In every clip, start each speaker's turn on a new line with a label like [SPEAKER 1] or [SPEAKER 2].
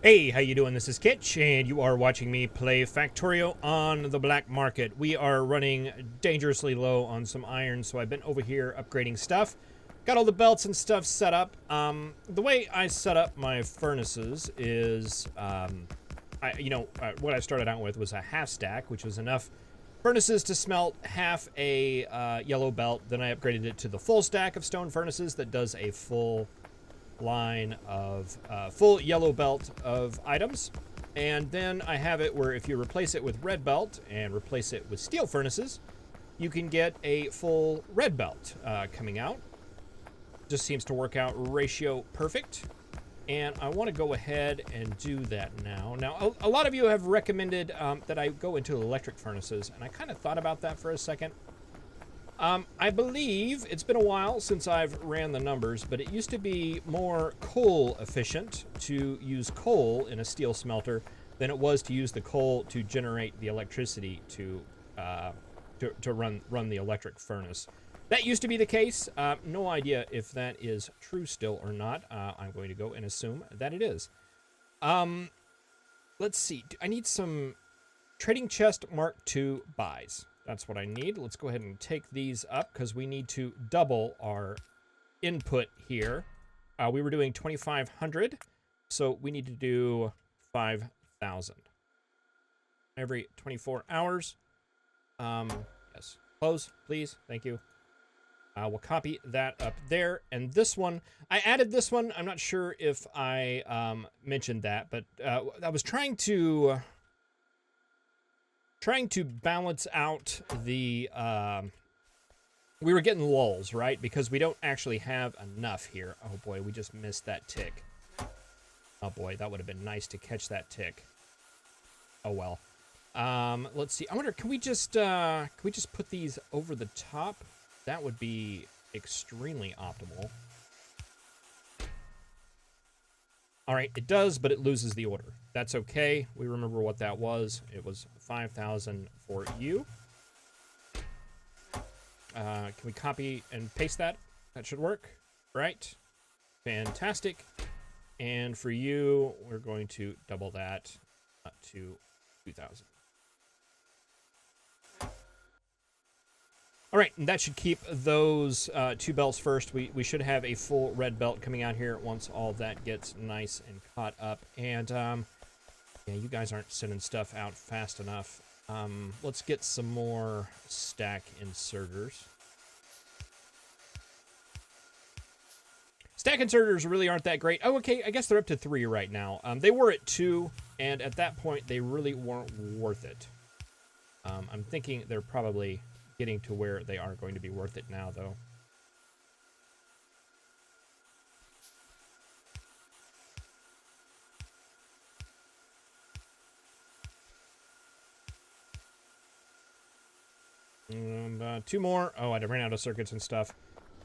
[SPEAKER 1] Hey, how you doing? This is Kitch, and you are watching me play Factorio on the black market. We are running dangerously low on some iron, so I've been over here upgrading stuff. Got all the belts and stuff set up. The way I set up my furnaces is, what I started out with was a half stack, which was enough furnaces to smelt half a yellow belt. Then I upgraded it to the full stack of stone furnaces that does a full line of full yellow belt of items. And then I have it where if you replace it with red belt and replace it with steel furnaces, you can get a full red belt coming out. Just seems to work out ratio perfect. And I want to go ahead and do that now. Now, a lot of you have recommended that I go into electric furnaces, and I kind of thought about that for a second. I believe it's been a while since I've ran the numbers, but it used to be more coal efficient to use coal in a steel smelter than it was to use the coal to generate the electricity to run the electric furnace. That used to be the case. No idea if that is true still or not. I'm going to go and assume that it is. Let's see. I need some trading chest Mark II buys. That's what I need. Let's go ahead and take these up because we need to double our input here. We were doing 2,500, so we need to do 5,000 every 24 hours. Yes, close, please. Thank you. We'll copy that up there. And this one, I added this one. I'm not sure if I mentioned that, but I was trying to balance out the, we were getting lulls, right? Because we don't actually have enough here. Oh boy, we just missed that tick. Oh boy, that would have been nice to catch that tick. Oh well. Let's see. I wonder, can we just put these over the top? That would be extremely optimal. All right, it does, but it loses the order. That's okay. We remember what that was. It was 5,000 for you. Can we copy and paste that? That should work, right? Fantastic. And for you, we're going to double that to 2,000. All right, and that should keep those two belts first. We should have a full red belt coming out here once all that gets nice and caught up. And, yeah, you guys aren't sending stuff out fast enough. Let's get some more stack inserters. Stack inserters really aren't that great. Oh, okay, I guess they're up to 3 right now. They were at 2, and at that point, they really weren't worth it. I'm thinking they're probably getting to where they are going to be worth it now, though. And 2 more. Oh, I ran out of circuits and stuff.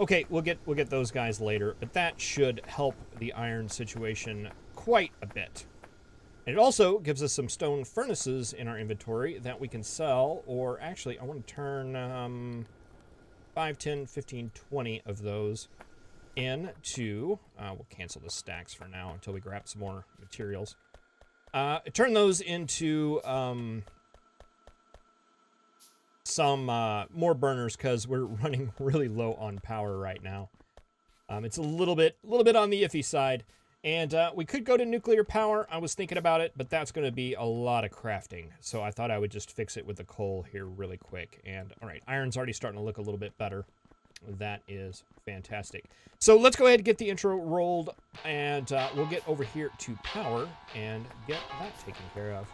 [SPEAKER 1] Okay, we'll get those guys later, but that should help the iron situation quite a bit. And it also gives us some stone furnaces in our inventory that we can sell, or actually, I want to turn 5, 10, 15, 20 of those into, we'll cancel the stacks for now until we grab some more materials. Turn those into some more burners because we're running really low on power right now. It's a little bit on the iffy side. And we could go to nuclear power. I was thinking about it, but that's going to be a lot of crafting. So I thought I would just fix it with the coal here really quick. And all right, iron's already starting to look a little bit better. That is fantastic. So let's go ahead and get the intro rolled, and we'll get over here to power and get that taken care of.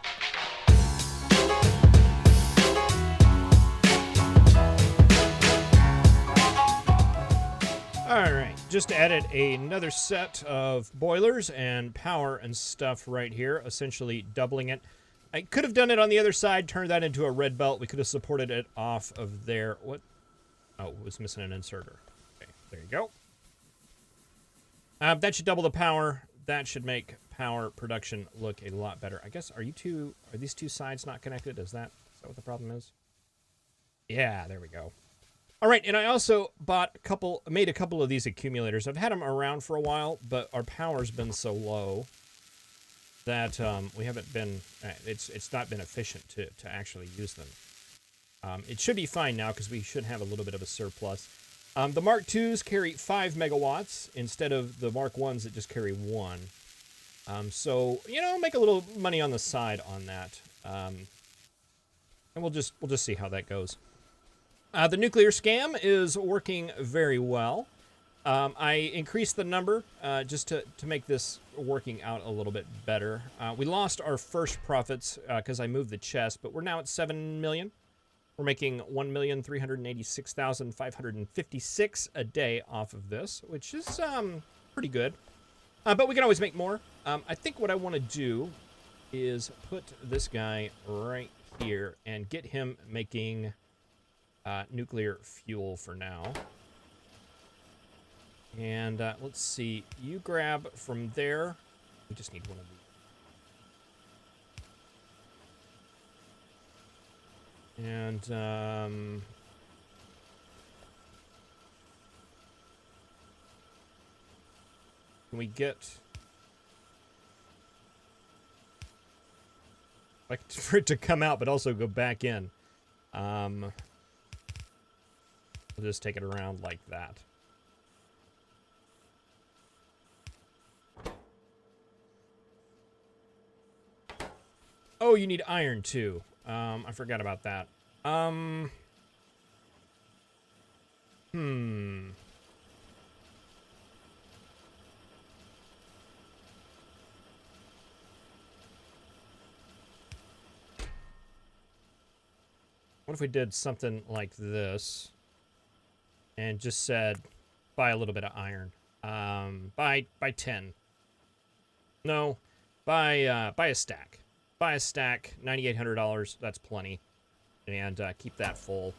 [SPEAKER 1] Alright, just added another set of boilers and power and stuff right here, essentially doubling it. I could have done it on the other side, turned that into a red belt. We could have supported it off of there. What? Oh, it was missing an inserter. Okay, there you go. That should double the power. That should make power production look a lot better. I guess, are these two sides not connected? Is that what the problem is? Yeah, there we go. All right, and I also made a couple of these accumulators. I've had them around for a while, but our power's been so low that we haven't been, it's not been efficient to actually use them. It should be fine now because we should have a little bit of a surplus. The Mark IIs carry 5 megawatts instead of the Mark Is that just carry 1. So, you know, make a little money on the side on that. And we'll just see how that goes. The nuclear scam is working very well. I increased the number just to make this working out a little bit better. We lost our first profits because I moved the chest, but we're now at 7 million. We're making 1,386,556 a day off of this, which is pretty good. But we can always make more. I think what I want to do is put this guy right here and get him making nuclear fuel for now. And let's see. You grab from there. We just need one of these. And can we get like for it to come out but also go back in? We'll just take it around like that. Oh, you need iron too. I forgot about that. What if we did something like this and just said, buy a little bit of iron. Buy 10. No, buy a stack. Buy a stack, $9,800. That's plenty, and keep that full.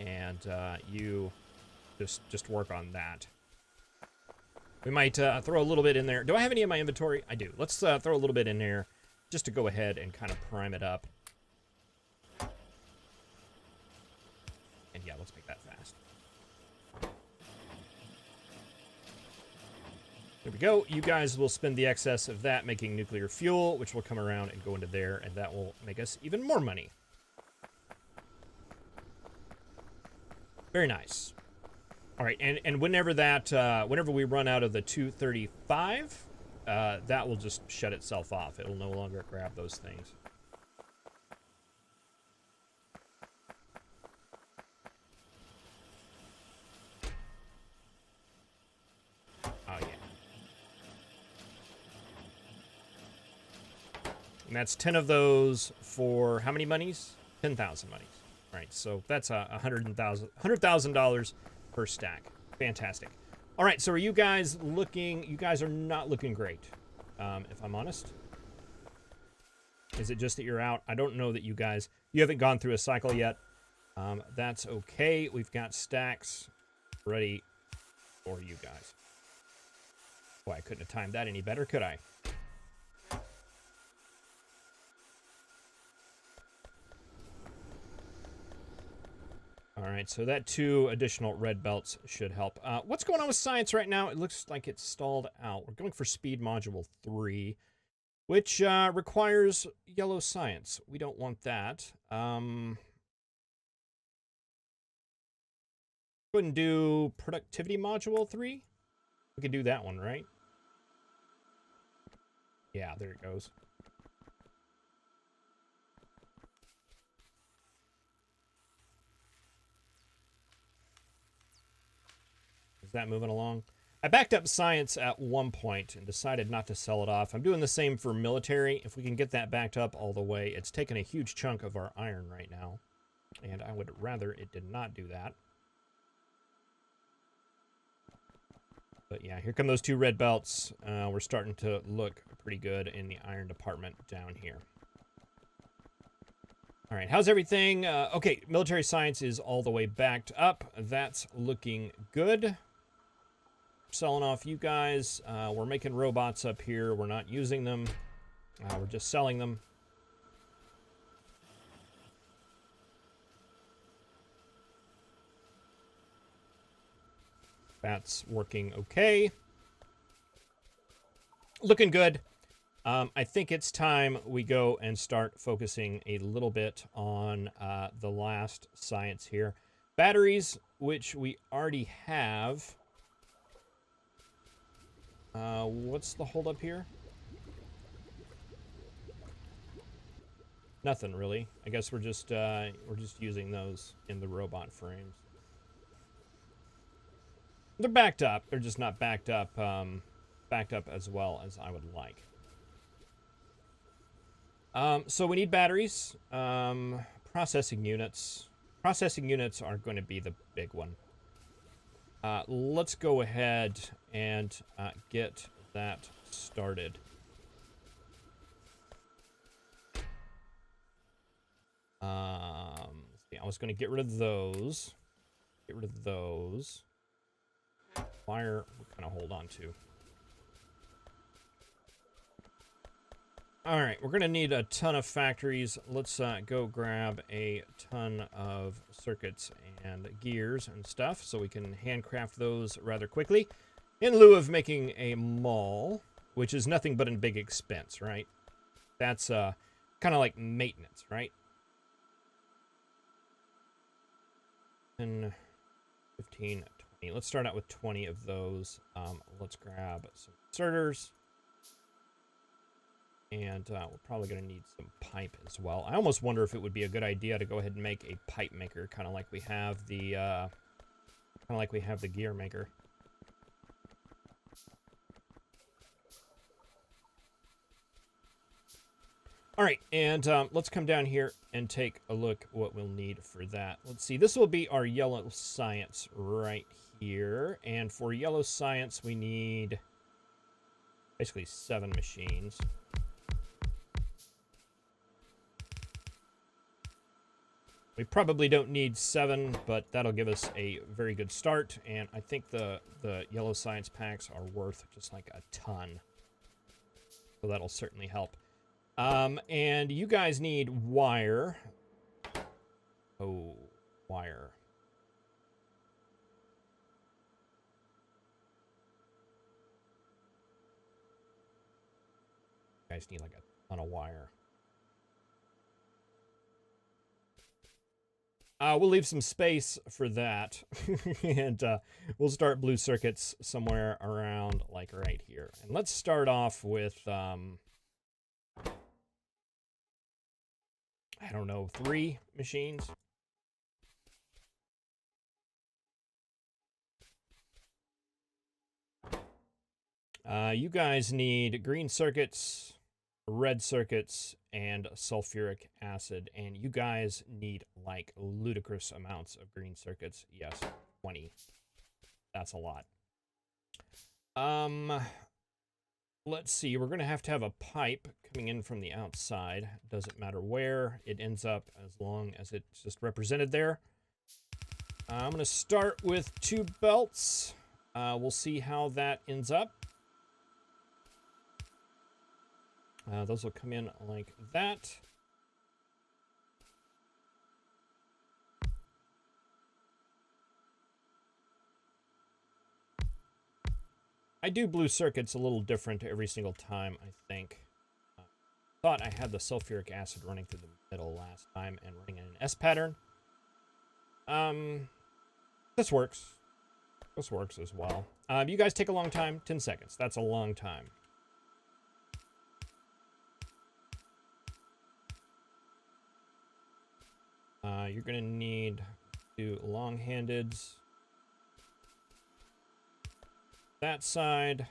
[SPEAKER 1] And you just work on that. We might throw a little bit in there. Do I have any in my inventory? I do. Let's throw a little bit in there just to go ahead and kind of prime it up. And yeah, let's make that fast. There we go. You guys will spend the excess of that making nuclear fuel, which will come around and go into there, and that will make us even more money. Very nice. All right, and whenever that, whenever we run out of the 235, that will just shut itself off. It'll no longer grab those things. Oh, yeah. And that's 10 of those for how many monies? 10,000 monies. All right, so that's $100,000 per stack. Fantastic. All right, so are you guys looking? You guys are not looking great, if I'm honest. Is it just that you're out? I don't know that you guys, you haven't gone through a cycle yet. That's okay. We've got stacks ready for you guys. Boy, I couldn't have timed that any better, could I? All right, so that 2 additional red belts should help. What's going on with science right now? It looks like it's stalled out. We're going for speed module 3, which requires yellow science. We don't want that. Go ahead and do productivity module 3. We can do that one, right? Yeah, there it goes. Is that moving along? I backed up science at one point and decided not to sell it off. I'm doing the same for military. If we can get that backed up all the way, it's taken a huge chunk of our iron right now. And I would rather it did not do that. But yeah, here come those 2 red belts. We're starting to look pretty good in the iron department down here. All right, how's everything? Okay, military science is all the way backed up. That's looking good. Selling off you guys. We're making robots up here. We're not using them. We're just selling them. That's working okay. Looking good. I think it's time we go and start focusing a little bit on the last science here. Batteries, which we already have. What's the holdup here? Nothing really. I guess we're just using those in the robot frames. They're backed up. They're just not backed up as well as I would like. So we need batteries, processing units. Processing units are going to be the big one. Let's go ahead and get that started. See, I was going to get rid of those. Get rid of those. Wire, we'll kind of hold on to. All right, we're going to need a ton of factories. Let's go grab a ton of circuits and gears and stuff so we can handcraft those rather quickly in lieu of making a mall, which is nothing but a big expense, right? That's kind of like maintenance, right? And 15, 20. Let's start out with 20 of those. Let's grab some inserters. And we're probably going to need some pipe as well. I almost wonder if it would be a good idea to go ahead and make a pipe maker, kind of like we have the gear maker. All right, and let's come down here and take a look what we'll need for that. Let's see. This will be our yellow science right here, and for yellow science, we need basically 7 machines. We probably don't need 7, but that'll give us a very good start. And I think the yellow science packs are worth just like a ton. So that'll certainly help. And you guys need wire. Oh, wire. You guys need like a ton of wire. We'll leave some space for that, and we'll start blue circuits somewhere around, like, right here. And let's start off with, I don't know, 3 machines. You guys need green circuits, red circuits, and sulfuric acid, and you guys need like ludicrous amounts of green circuits. Yes, 20. That's a lot. Let's see. We're gonna have to have a pipe coming in from the outside. Doesn't matter where it ends up, as long as it's just represented there. I'm gonna start with 2 belts. We'll see how that ends up. Those will come in like that. I do blue circuits a little different every single time, I think. Thought I had the sulfuric acid running through the middle last time and running in an S pattern. This works. This works as well. You guys take a long time. 10 seconds. That's a long time. You're going to need 2 long-handeds. That side.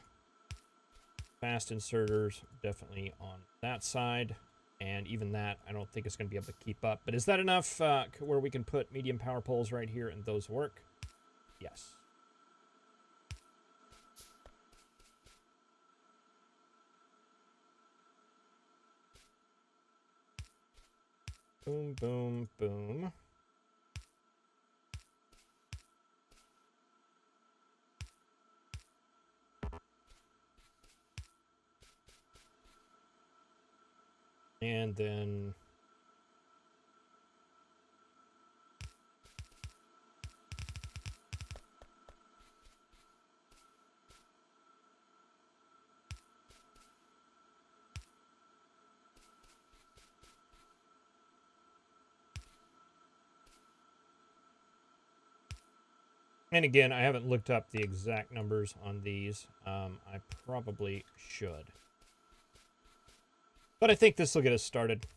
[SPEAKER 1] Fast inserters, definitely on that side. And even that, I don't think it's going to be able to keep up. But is that enough where we can put medium power poles right here and those work? Yes. Boom, boom, boom. And then And again, I haven't looked up the exact numbers on these. I probably should. But I think this will get us started.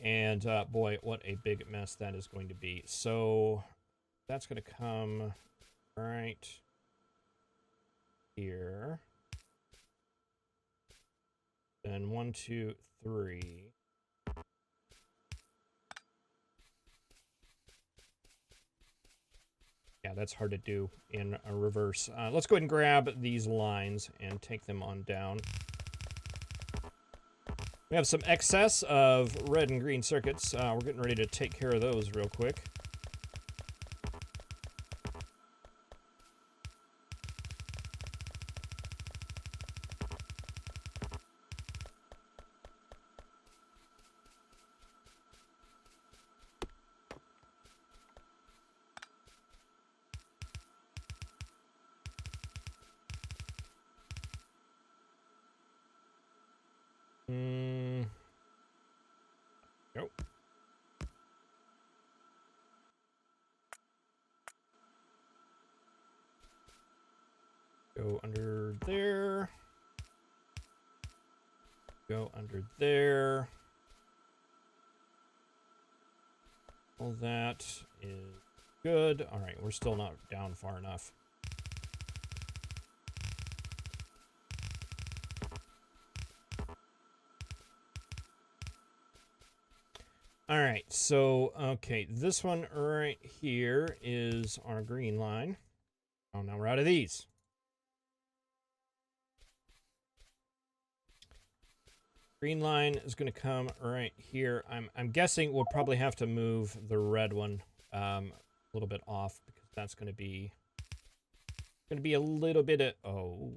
[SPEAKER 1] And boy, what a big mess that is going to be. So that's going to come right here. Then 1, 2, 3. Yeah, that's hard to do in a reverse. Let's go ahead and grab these lines and take them on down. We have some excess of red and green circuits. We're getting ready to take care of those real quick. Nope. Go under there. Go under there. All that is good. All right, we're still not down far enough. All right, so, okay, this one right here is our green line. Oh, now we're out of these. Green line is going to come right here. I'm guessing we'll probably have to move the red one a little bit off because that's going to be a little bit of, oh.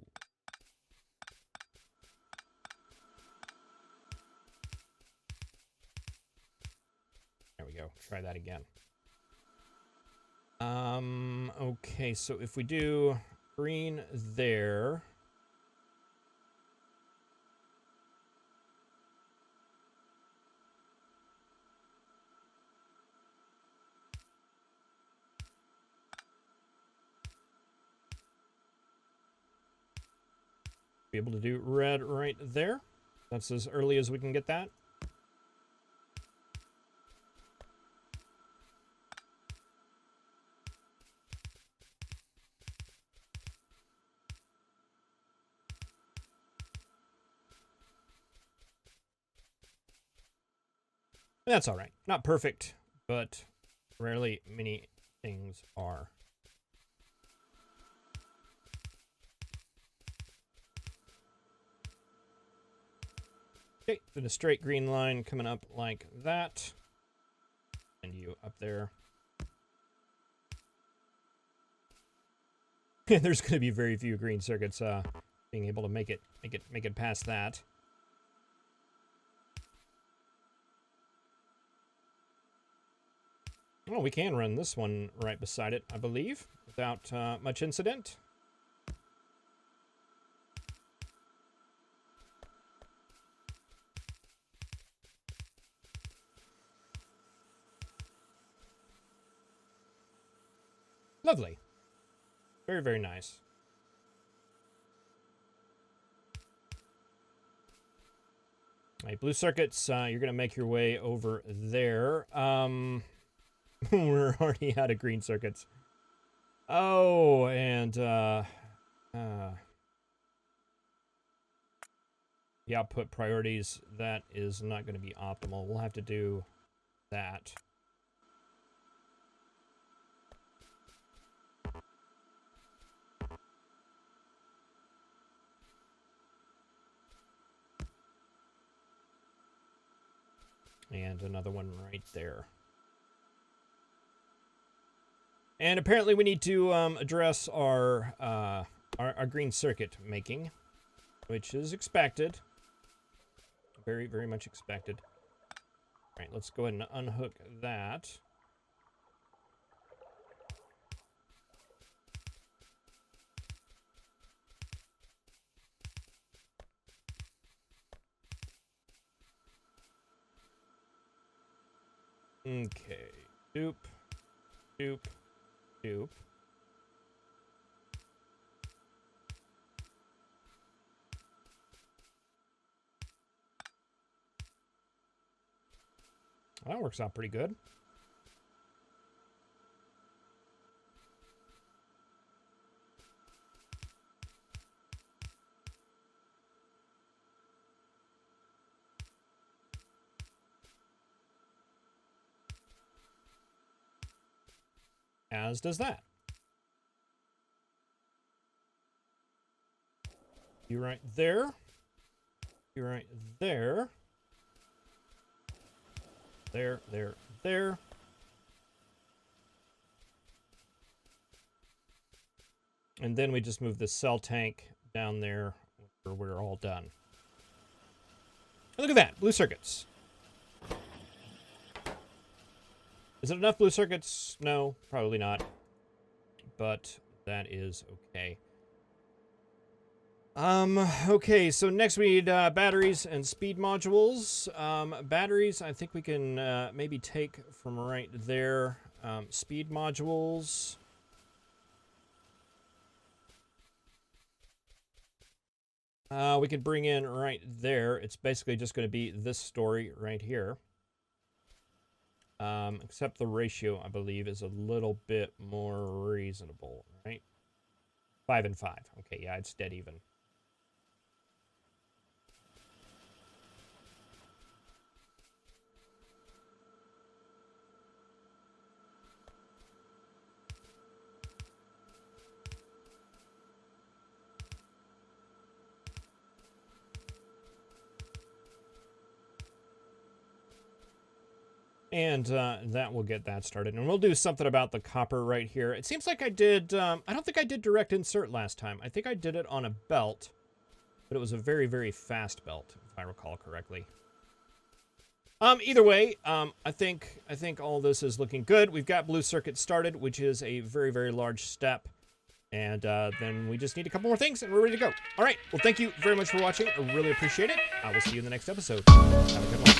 [SPEAKER 1] There we go. Try that again. Okay, so if we do green there. Be able to do red right there. That's as early as we can get that. That's all right. Not perfect, but rarely many things are. Okay, then a straight green line coming up like that. And you up there. There's going to be very few green circuits being able to make it past that. Oh, we can run this one right beside it, I believe, without much incident. Lovely. Very, very nice. All right, blue circuits, you're going to make your way over there. We're already out of green circuits. Oh, and the output priorities, that is not going to be optimal. We'll have to do that. And another one right there. And apparently we need to address our green circuit making, which is expected. Very, very much expected. All right, let's go ahead and unhook that. Okay, doop. Doop. Doop. That works out pretty good. As does that. You right there. You right there. There, there, there. And then we just move the cell tank down there where we're all done. And look at that, blue circuits. Is it enough blue circuits? No, probably not. But that is okay. Okay, so next we need batteries and speed modules. Batteries, I think we can maybe take from right there. Speed modules. We could bring in right there. It's basically just going to be this story right here. Except the ratio, I believe, is a little bit more reasonable, right? 5 and 5. Okay, yeah, it's dead even. And that will get that started. And we'll do something about the copper right here. It seems like I did... I don't think I did direct insert last time. I think I did it on a belt. But it was a very, very fast belt, if I recall correctly. Either way, I think all this is looking good. We've got blue circuit started, which is a very, very large step. And then we just need a couple more things, and we're ready to go. All right. Well, thank you very much for watching. I really appreciate it. I will see you in the next episode. Have a good one.